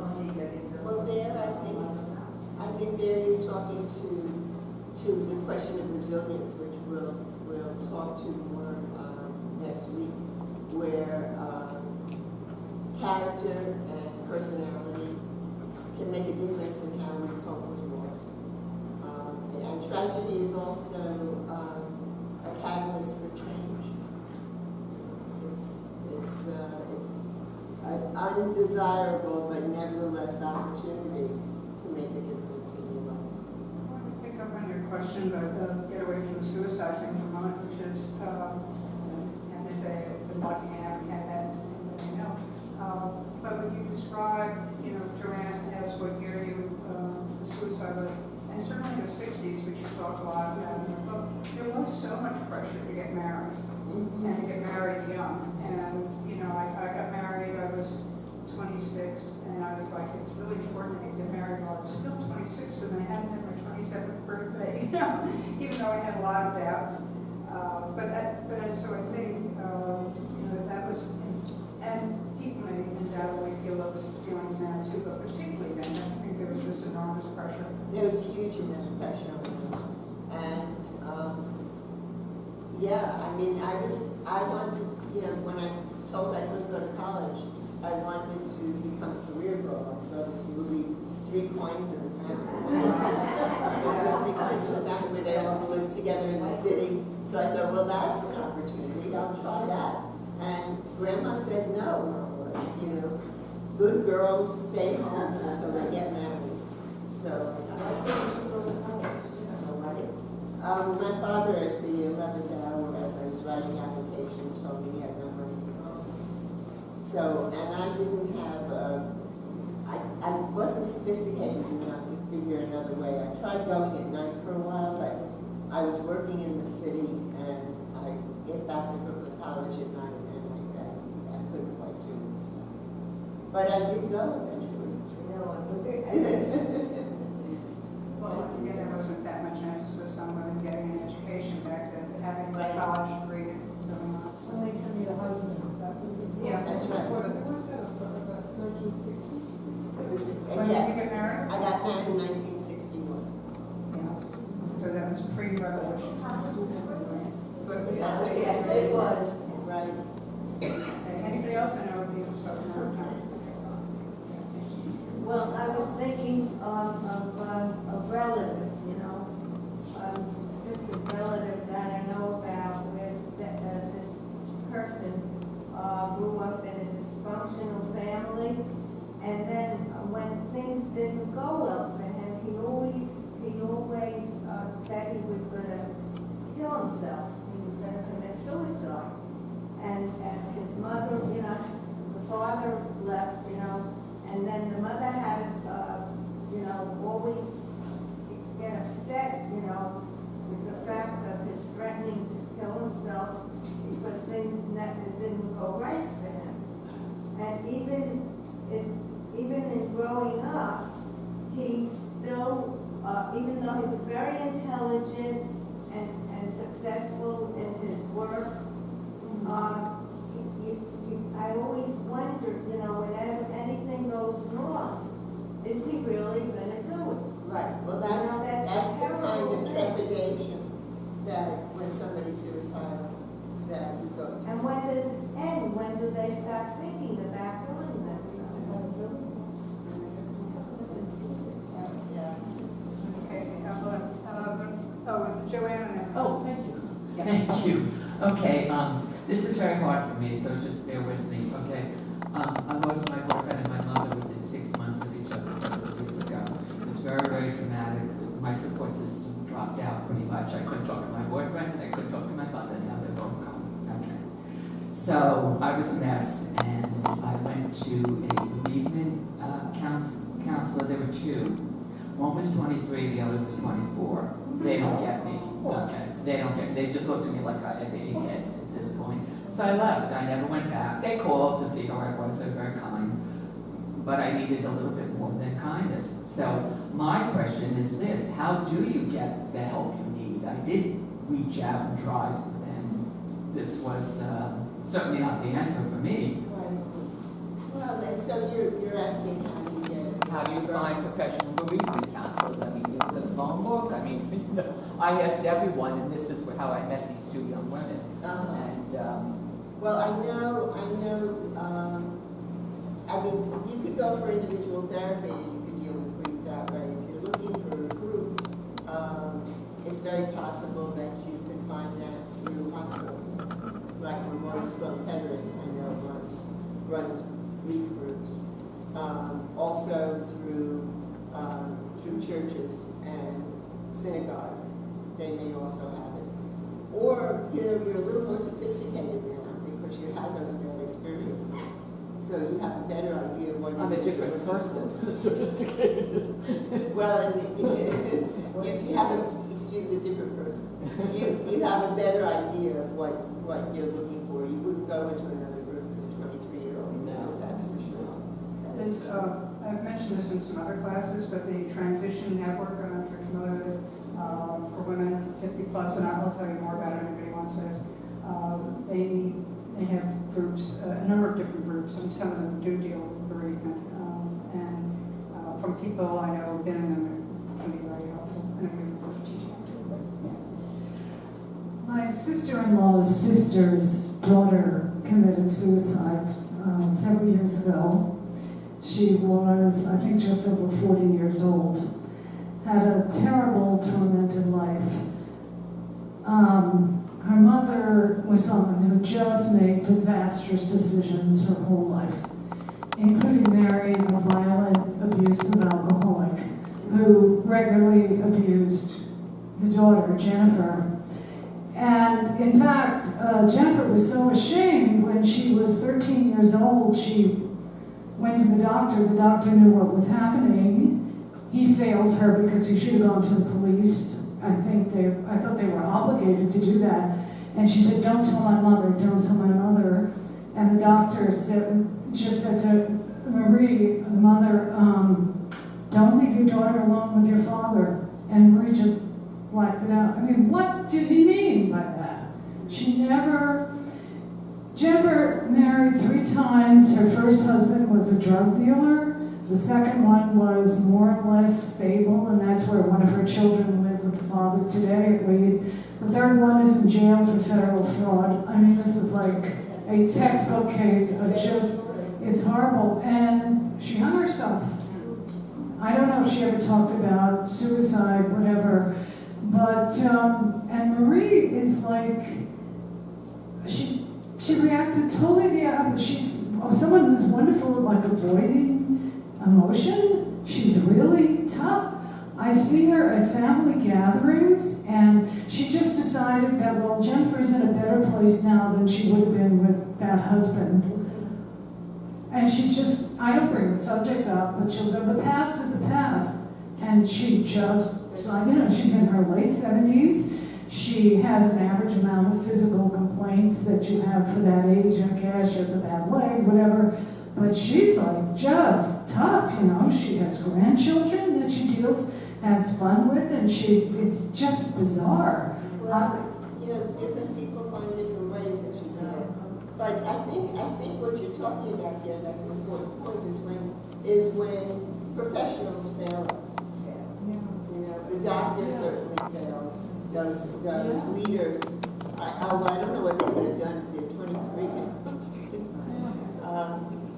Well, there, I think there you're talking to the question of resilience, which we'll talk to more next week, where character and personality can make a difference in how we cope with loss. And tragedy is also a catalyst for change. It's an undesirable but nevertheless opportunity to make a difference in your life. I want to pick up on your question, but get away from the suicide thing for a moment, which is, and they say, the lucky and haven't had that, anybody know. But when you describe, Joanne asked what year you the suicide rate, and certainly in the 60s, which you talk a lot about in your book, there was so much pressure to get married, and to get married young. And, I got married, I was 26, and I was like, it's really important to get married while I was still 26, and I hadn't had my 27th birthday, even though I had a lot of doubts. So I think, that was, and people may undoubtedly feel those feelings now too, but particularly then, I think there was just enormous pressure. There was huge amount of pressure on me. And, I wanted, when I was told I couldn't go to college, I wanted to become a career girl. I saw this movie, 3 Coins in the Family. 3 Coins in the Family, where they all live together in the city. So I thought, well, that's an opportunity. I'll try that. And Grandma said, no, good girls stay home until they get married. So my father at the 11th hour, as I was writing applications, told me he had no money for school. So, and I didn't have, I wasn't sophisticated enough to figure another way. I tried going at night for a while, but I was working in the city, and I get back to Brooklyn College at night, and I couldn't quite do it. So. But I did go eventually. Well, again, there wasn't that much emphasis on women getting an education back then, but having a college degree going on. So When they sent me the husband, that was yeah, that's right. What was that? That's 1960s? When did you get married? I got married in 1961. Yeah. So that was pre-revolution. Yes, it was. Right. Anybody else? I know people spoke more time. Well, I was thinking of a relative, just a relative that I know about with this person grew up in a dysfunctional family, and then when things didn't go well for him, he always said he was going to kill himself. He was going to commit suicide, and his mother, the father left, and then the mother had, always get upset, with the fact of his threatening to kill himself because things didn't go right for him. And even in growing up, he still, even though he was very intelligent and successful in his work, I always wondered, whenever anything goes wrong, is he really going to do it? Right. Well, that's the kind of trepidation that when somebody's suicidal, that you go through. And when does it end? When do they start thinking about killing themselves? Okay. Joanne. Oh, thank you. Thank you. Okay, this is very hard for me, so just bear with me, okay? I lost my boyfriend and my mother within 6 months of each other several years ago. It was very, very traumatic. My support system dropped out pretty much. I couldn't talk to my boyfriend, and I couldn't talk to my mother. Now they're both gone. Okay. So I was a mess, and I went to a bereavement counselor. There were 2. One was 23, the other was 24. They don't get me. Okay. They don't get me. They just looked at me like I had 80 heads at this point. So I left. I never went back. They called to see how I was. They were very kind. But I needed a little bit more than kindness. So my question is this. How do you get the help you need? I did reach out and try, and this was certainly not the answer for me. Right. Well, and so you're asking how do you get how do you find professional bereavement counselors? I mean, you have the phone book. I mean, I asked everyone, and this is how I met these two young women. And well, I know, I mean, you could go for individual therapy and you could deal with grief that way. If you're looking for a group, it's very possible that you can find that through hospitals. Like Memorial Sloan Kettering, I know runs grief groups. Also through churches and synagogues, they may also have it. Or, you're a little more sophisticated now because you had those bad experiences. So you have a better idea of what I'm a different person, sophisticated. Well, you have she's a different person. You have a better idea of what you're looking for. You wouldn't go into another group as a 23-year-old. No. That's for sure. I've mentioned this in some other classes, but the Transition Network, I don't know if you're familiar with it, for women 50 plus, and I'll tell you more about it if anybody wants to ask. They have groups, a number of different groups, and some of them do deal with bereavement. And from people I know who've been in them, it can be very helpful. And I can work teaching too, but yeah. My sister-in-law's sister's daughter committed suicide several years ago. She was, I think, just over 40 years old. Had a terrible, tormented life. Her mother was someone who just made disastrous decisions her whole life, including marrying a violent, abusive alcoholic who regularly abused the daughter, Jennifer. And in fact, Jennifer was so ashamed when she was 13 years old, she went to the doctor. The doctor knew what was happening. He failed her because he should have gone to the police. I thought they were obligated to do that. And she said, "Don't tell my mother, don't tell my mother." And the doctor just said to Marie, the mother, "Don't leave your daughter alone with your father." And Marie just blacked it out. I mean, what did he mean by that? Jennifer married 3 times. Her first husband was a drug dealer. The second one was more or less stable, and that's where one of her children live with the father today, at least. The third one is in jail for federal fraud. I mean, this is like a textbook case of just, it's horrible. And she hung herself. I don't know if she ever talked about suicide, whatever, but, and Marie is like, she reacted totally, but she's someone who's wonderful at like avoiding emotion. She's really tough. I see her at family gatherings, and she just decided that, well, Jennifer's in a better place now than she would have been with that husband. And she just, I don't bring the subject up, but she'll go, the past is the past. And she just, she's in her late 70s. She has an average amount of physical complaints that you have for that age. I guess she has a bad leg, whatever. But she's like just tough, She has grandchildren that she has fun with, and it's just bizarre. Well, it's, different people find different ways, as you know. But I think what you're talking about here, that's an important point, is when professionals fail us. The doctors certainly fail. Those leaders, I don't know what they would have done if they're 23.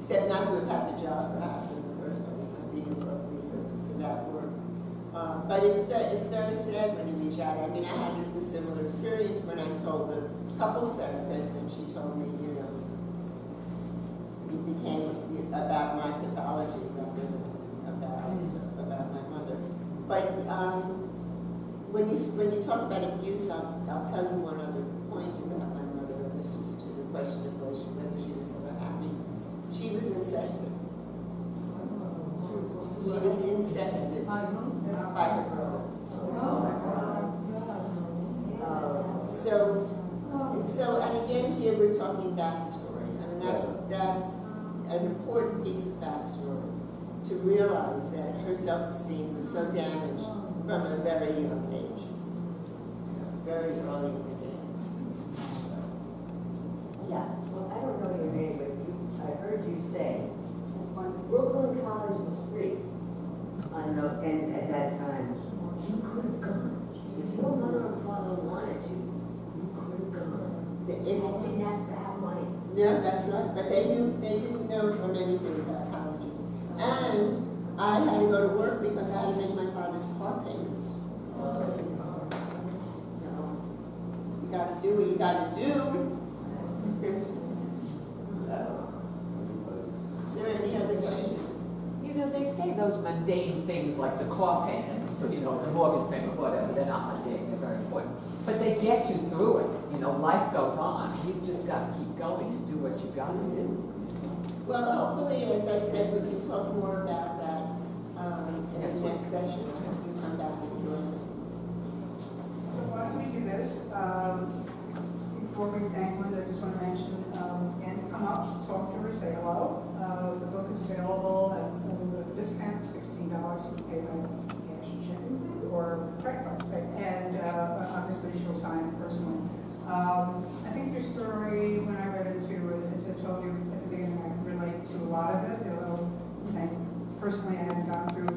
Except not to have had the job, perhaps, in the first place, not being appropriate for that work. But it's very sad when you reach out. I mean, I had a similar experience when I told the couples therapist, and she told me, it became about my pathology rather than about my mother. But when you talk about abuse, I'll tell you one other point about my mother, and this is to the question of whether she was ever happy. She was incested. She was incested by her brother. So, and again, here we're talking backstory. I mean, that's an important piece of backstory, to realize that her self-esteem was so damaged from a very young age, very early in the game. Yeah, well, I don't know your name, but I heard you say when Brooklyn College was free, I know, and at that time, you could have gone. If your mother or father wanted you could have gone. They didn't have money. Yeah, that's right, but they didn't know from anything about colleges. And I had to go to work because I had to make my father's car payments. You gotta do what you gotta do. Are there any other questions? You know, they say those mundane things like the car payments, or, you know, the mortgage payment, whatever, they're not mundane, they're very important. But they get you through it. You know, life goes on. You've just got to keep going and do what you got to do. Well, hopefully, as I said, we can talk more about that in the next session. I hope you come back and join me. So why don't we do this? Before we thank Linda, I just want to mention, again, come up, talk to her, say hello. The book is available at a discount, $16. You can pay by cash and check or credit card. And obviously, she'll sign it personally. I think your story, when I read it too, as I told you at the beginning, I can relate to a lot of it. Although personally, I haven't gone through